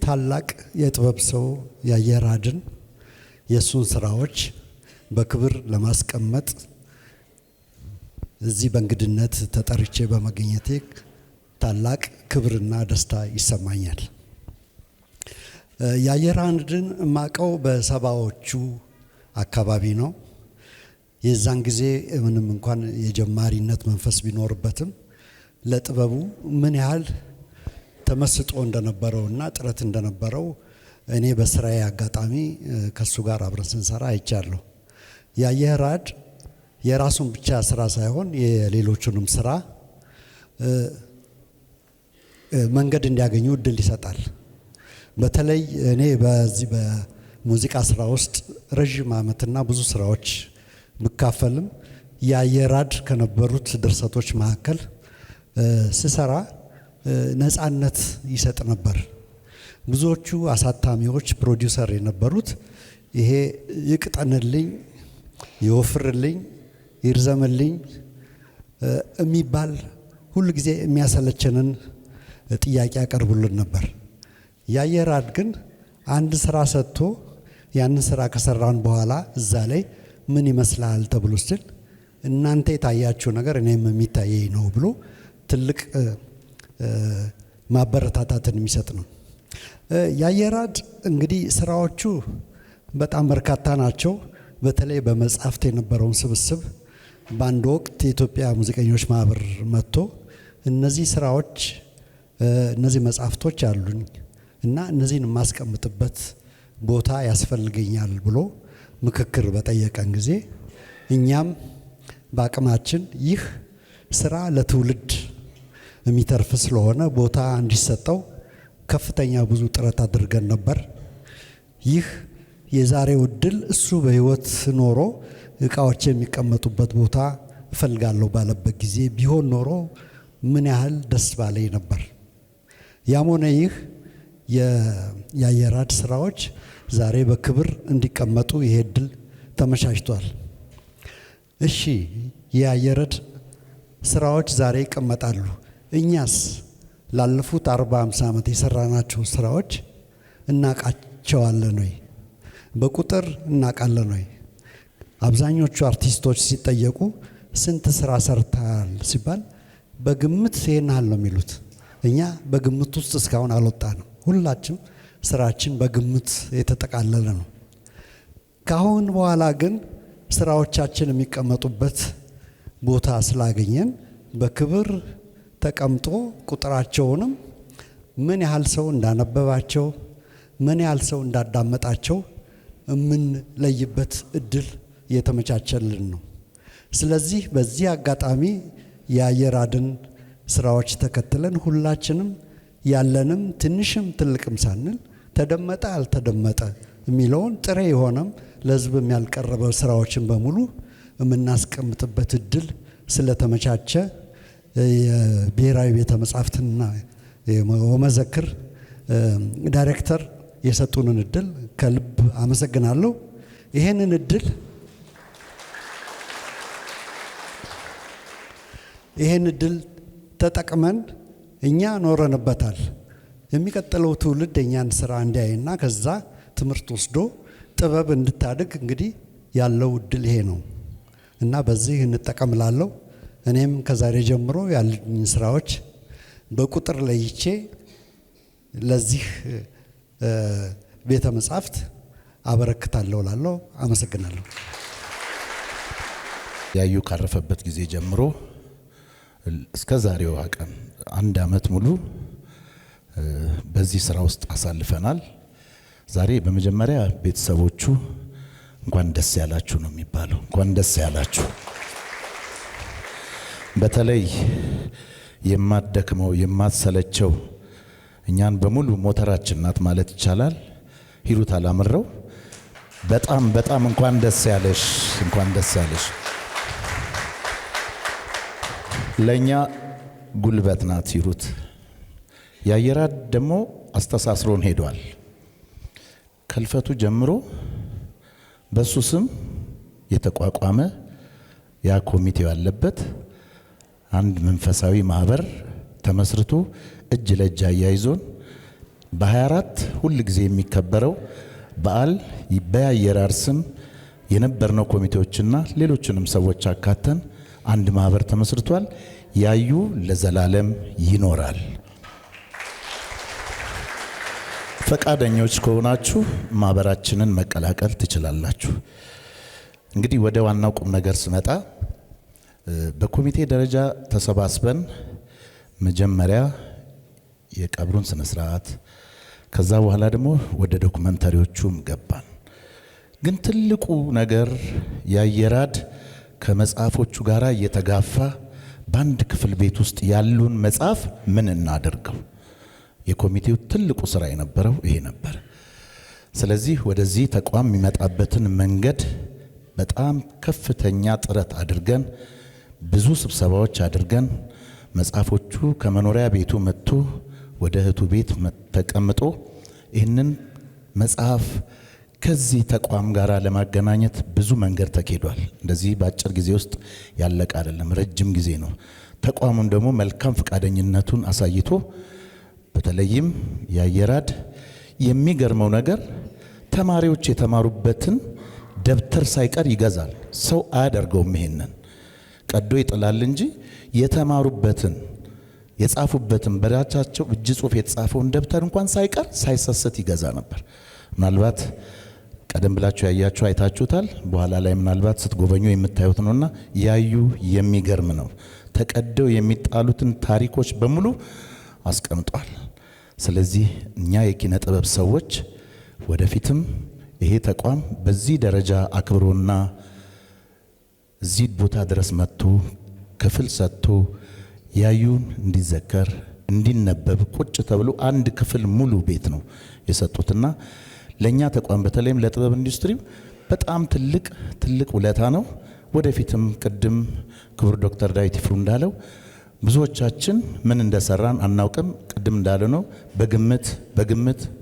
ታላቅ የጥበብ ሰው ያየራድን የሱን ስራዎች በክብር ለማስቀመጥ እዚህ በእንግድነት ተጠርቼ በመገኘቴ ታላቅ ክብርና ደስታ ይሰማኛል። ያየራድን ማቀው በሰባዎቹ አካባቢ ነው። የዛን ጊዜ ምንም እንኳን የጀማሪነት መንፈስ ቢኖርበትም ለጥበቡ ምን ያህል ተመስጦ እንደነበረውና ጥረት እንደነበረው እኔ በስራዬ አጋጣሚ ከሱ ጋር አብረን ስንሰራ አይቻለሁ። ያየራድ የራሱን ብቻ ስራ ሳይሆን የሌሎቹንም ስራ መንገድ እንዲያገኙ እድል ይሰጣል። በተለይ እኔ በዚህ በሙዚቃ ስራ ውስጥ ረጅም ዓመትና ብዙ ስራዎች ብካፈልም ያየራድ ከነበሩት ድርሰቶች መካከል ስሰራ ነፃነት ይሰጥ ነበር። ብዙዎቹ አሳታሚዎች ፕሮዲውሰር የነበሩት ይሄ ይቅጠንልኝ፣ ይወፍርልኝ፣ ይርዘምልኝ የሚባል ሁሉ ጊዜ የሚያሰለችንን ጥያቄ ያቀርቡልን ነበር። ያየራድ ግን አንድ ስራ ሰጥቶ ያንን ስራ ከሰራን በኋላ እዛ ላይ ምን ይመስላል ተብሎ ሲል እናንተ የታያችሁ ነገር እኔም የሚታየኝ ነው ብሎ ትልቅ ማበረታታትን የሚሰጥ ነው። ያየራድ እንግዲህ ስራዎቹ በጣም በርካታ ናቸው። በተለይ በመጽሐፍት የነበረውን ስብስብ በአንድ ወቅት የኢትዮጵያ ሙዚቀኞች ማህበር መጥቶ እነዚህ ስራዎች እነዚህ መጽሐፍቶች አሉኝ እና እነዚህን የማስቀምጥበት ቦታ ያስፈልገኛል ብሎ ምክክር በጠየቀን ጊዜ እኛም በአቅማችን ይህ ስራ ለትውልድ የሚተርፍ ስለሆነ ቦታ እንዲሰጠው ከፍተኛ ብዙ ጥረት አድርገን ነበር። ይህ የዛሬው እድል እሱ በህይወት ኖሮ እቃዎች የሚቀመጡበት ቦታ እፈልጋለሁ ባለበት ጊዜ ቢሆን ኖሮ ምን ያህል ደስ ባለኝ ነበር። ያም ሆነ ይህ የያየራድ ስራዎች ዛሬ በክብር እንዲቀመጡ ይሄ እድል ተመቻችቷል። እሺ የያየራድ ስራዎች ዛሬ ይቀመጣሉ። እኛስ ላለፉት 40-50 ዓመት የሰራናቸው ስራዎች እናቃቸዋለን ወይ? በቁጥር እናቃለን ወይ? አብዛኞቹ አርቲስቶች ሲጠየቁ ስንት ስራ ሰርተሃል ሲባል በግምት ይሄን ያህል ነው የሚሉት። እኛ በግምት ውስጥ እስካሁን አልወጣንም። ሁላችንም ስራችን በግምት የተጠቃለለ ነው። ካሁን በኋላ ግን ስራዎቻችን የሚቀመጡበት ቦታ ስላገኘን በክብር ተቀምጦ ቁጥራቸውንም ምን ያህል ሰው እንዳነበባቸው ምን ያህል ሰው እንዳዳመጣቸው የምንለይበት እድል እየተመቻቸልን ነው። ስለዚህ በዚህ አጋጣሚ ያየራድን ስራዎች ተከትለን ሁላችንም ያለንም ትንሽም ትልቅም ሳንል ተደመጠ አልተደመጠ የሚለውን ጥሬ የሆነም ለህዝብ ያልቀረበ ስራዎችን በሙሉ የምናስቀምጥበት እድል ስለተመቻቸ የብሔራዊ ቤተ መጻሕፍትና ወመዘክር ዳይሬክተር የሰጡንን እድል ከልብ አመሰግናለሁ። ይሄን እድል ተጠቅመን እኛ ኖረንበታል። የሚቀጥለው ትውልድ የኛን ስራ እንዲያይና ከዛ ትምህርት ወስዶ ጥበብ እንድታድግ እንግዲህ ያለው እድል ይሄ ነው እና በዚህ እንጠቀምላለሁ። እኔም ከዛሬ ጀምሮ ያሉኝ ስራዎች በቁጥር ለይቼ ለዚህ ቤተ መጻሕፍት አበረክታለሁ እላለሁ። አመሰግናለሁ። ያዩ ካረፈበት ጊዜ ጀምሮ እስከ ዛሬው ቀን 1 ዓመት ሙሉ በዚህ ስራ ውስጥ አሳልፈናል። ዛሬ በመጀመሪያ ቤተሰቦቹ እንኳን ደስ ያላችሁ ነው የሚባለው። እንኳን ደስ ያላችሁ። በተለይ የማትደክመው የማትሰለቸው እኛን በሙሉ ሞተራችን ናት ማለት ይቻላል ሂሩት አላምረው በጣም እንኳን ደስ ያለሽ፣ እንኳን ደስ ያለሽ። ለኛ ጉልበት ናት ሂሩት። ያየራድ ደግሞ አስተሳስሮን ሄዷል። ከልፈቱ ጀምሮ በሱ ስም የተቋቋመ ያ ኮሚቴው ያለበት አንድ መንፈሳዊ ማህበር ተመስርቶ እጅ ለእጅ አያይዞን በ24 ሁል ጊዜ የሚከበረው በዓል በያየራድ ስም የነበርነው ኮሚቴዎችና ሌሎችንም ሰዎች አካተን አንድ ማህበር ተመስርቷል። ያዩ ለዘላለም ይኖራል። ፈቃደኞች ከሆናችሁ ማህበራችንን መቀላቀል ትችላላችሁ። እንግዲህ ወደ ዋናው ቁም ነገር ስመጣ በኮሚቴ ደረጃ ተሰባስበን መጀመሪያ የቀብሩን ስነ ስርዓት ከዛ በኋላ ደግሞ ወደ ዶክመንተሪዎቹም ገባን። ግን ትልቁ ነገር ያየራድ ከመጽሐፎቹ ጋር እየተጋፋ በአንድ ክፍል ቤት ውስጥ ያሉን መጽሐፍ ምን እናደርገው? የኮሚቴው ትልቁ ስራ የነበረው ይሄ ነበር። ስለዚህ ወደዚህ ተቋም የሚመጣበትን መንገድ በጣም ከፍተኛ ጥረት አድርገን ብዙ ስብሰባዎች አድርገን መጽሐፎቹ ከመኖሪያ ቤቱ መጥቶ ወደ እህቱ ቤት ተቀምጦ ይህንን መጽሐፍ ከዚህ ተቋም ጋር ለማገናኘት ብዙ መንገድ ተኬዷል። እንደዚህ በአጭር ጊዜ ውስጥ ያለቀ አይደለም፣ ረጅም ጊዜ ነው። ተቋሙን ደግሞ መልካም ፈቃደኝነቱን አሳይቶ በተለይም ያየራድ የሚገርመው ነገር ተማሪዎች የተማሩበትን ደብተር ሳይቀር ይገዛል። ሰው አያደርገውም። ይሄንን ቀዶ ይጥላል እንጂ የተማሩበትን የጻፉበትን በራሳቸው እጅ ጽሑፍ የተጻፈውን ደብተር እንኳን ሳይቀር ሳይሰስት ይገዛ ነበር። ምናልባት ቀደም ብላችሁ ያያችሁ አይታችሁታል። በኋላ ላይ ምናልባት ስትጎበኙ የምታዩት ነውና ያዩ የሚገርም ነው። ተቀደው የሚጣሉትን ታሪኮች በሙሉ አስቀምጧል። ስለዚህ እኛ የኪነ ጥበብ ሰዎች ወደፊትም ይሄ ተቋም በዚህ ደረጃ አክብሮና እዚህ ቦታ ድረስ መጥቶ ክፍል ሰጥቶ ያዩን እንዲዘከር እንዲነበብ ቁጭ ተብሎ አንድ ክፍል ሙሉ ቤት ነው የሰጡትና ለኛ ተቋም በተለይም ለጥበብ ኢንዱስትሪ በጣም ትልቅ ውለታ ነው። ወደፊትም ቅድም ክቡር ዶክተር ዳዊት ይፍሩ እንዳለው ብዙዎቻችን ምን እንደሰራን አናውቅም። ቅድም እንዳለው ነው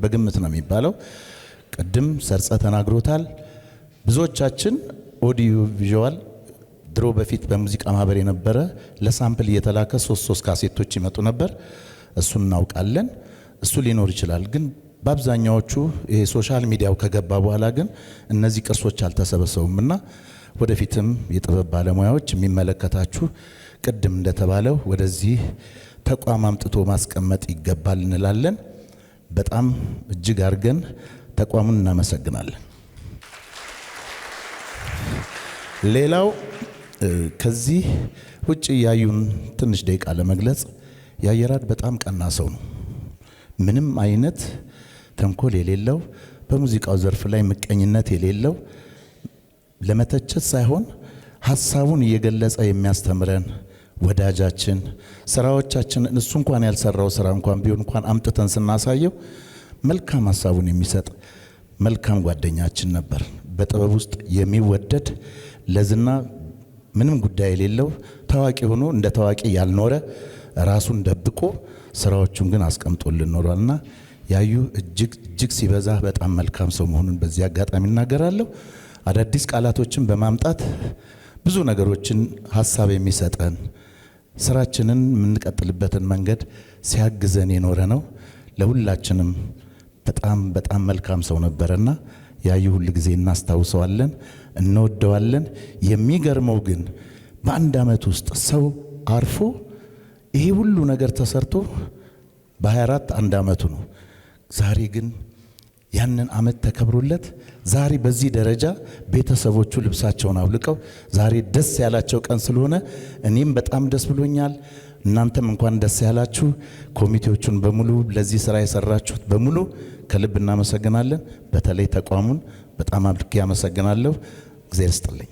በግምት ነው የሚባለው። ቅድም ሰርጸ ተናግሮታል። ብዙዎቻችን ኦዲዮ ቪዥዋል ድሮ በፊት በሙዚቃ ማህበር የነበረ ለሳምፕል እየተላከ 3 ካሴቶች ይመጡ ነበር። እሱን እናውቃለን። እሱ ሊኖር ይችላል። ግን በአብዛኛዎቹ ይሄ ሶሻል ሚዲያው ከገባ በኋላ ግን እነዚህ ቅርሶች አልተሰበሰቡምና ወደፊትም የጥበብ ባለሙያዎች የሚመለከታችሁ ቅድም እንደተባለው ወደዚህ ተቋም አምጥቶ ማስቀመጥ ይገባል እንላለን። በጣም እጅግ አድርገን ተቋሙን እናመሰግናለን። ሌላው ከዚህ ውጭ ያዩን ትንሽ ደቂቃ ለመግለጽ ያየራድ በጣም ቀና ሰው ነው። ምንም አይነት ተንኮል የሌለው፣ በሙዚቃው ዘርፍ ላይ ምቀኝነት የሌለው፣ ለመተቸት ሳይሆን ሐሳቡን እየገለጸ የሚያስተምረን ወዳጃችን፣ ስራዎቻችን እሱ እንኳን ያልሰራው ስራ እንኳን ቢሆን እንኳን አምጥተን ስናሳየው መልካም ሐሳቡን የሚሰጥ መልካም ጓደኛችን ነበር። በጥበብ ውስጥ የሚወደድ ለዝና ምንም ጉዳይ የሌለው ታዋቂ ሆኖ እንደ ታዋቂ ያልኖረ ራሱን ደብቆ ስራዎቹን ግን አስቀምጦልን ኖሯልና ያዩ እጅግ ሲበዛ በጣም መልካም ሰው መሆኑን በዚህ አጋጣሚ እናገራለሁ። አዳዲስ ቃላቶችን በማምጣት ብዙ ነገሮችን ሐሳብ የሚሰጠን ስራችንን የምንቀጥልበትን መንገድ ሲያግዘን የኖረ ነው። ለሁላችንም በጣም መልካም ሰው ነበርና ያዩ ሁሉ ጊዜ እናስታውሰዋለን፣ እንወደዋለን። የሚገርመው ግን በአንድ ዓመት ውስጥ ሰው አርፎ ይሄ ሁሉ ነገር ተሰርቶ በ24 አንድ ዓመቱ ነው። ዛሬ ግን ያንን ዓመት ተከብሮለት ዛሬ በዚህ ደረጃ ቤተሰቦቹ ልብሳቸውን አውልቀው ዛሬ ደስ ያላቸው ቀን ስለሆነ እኔም በጣም ደስ ብሎኛል። እናንተም እንኳን ደስ ያላችሁ። ኮሚቴዎቹን በሙሉ ለዚህ ስራ የሰራችሁት በሙሉ ከልብ እናመሰግናለን። በተለይ ተቋሙን በጣም አድርጌ አመሰግናለሁ። እግዚአብሔር ይስጥልኝ።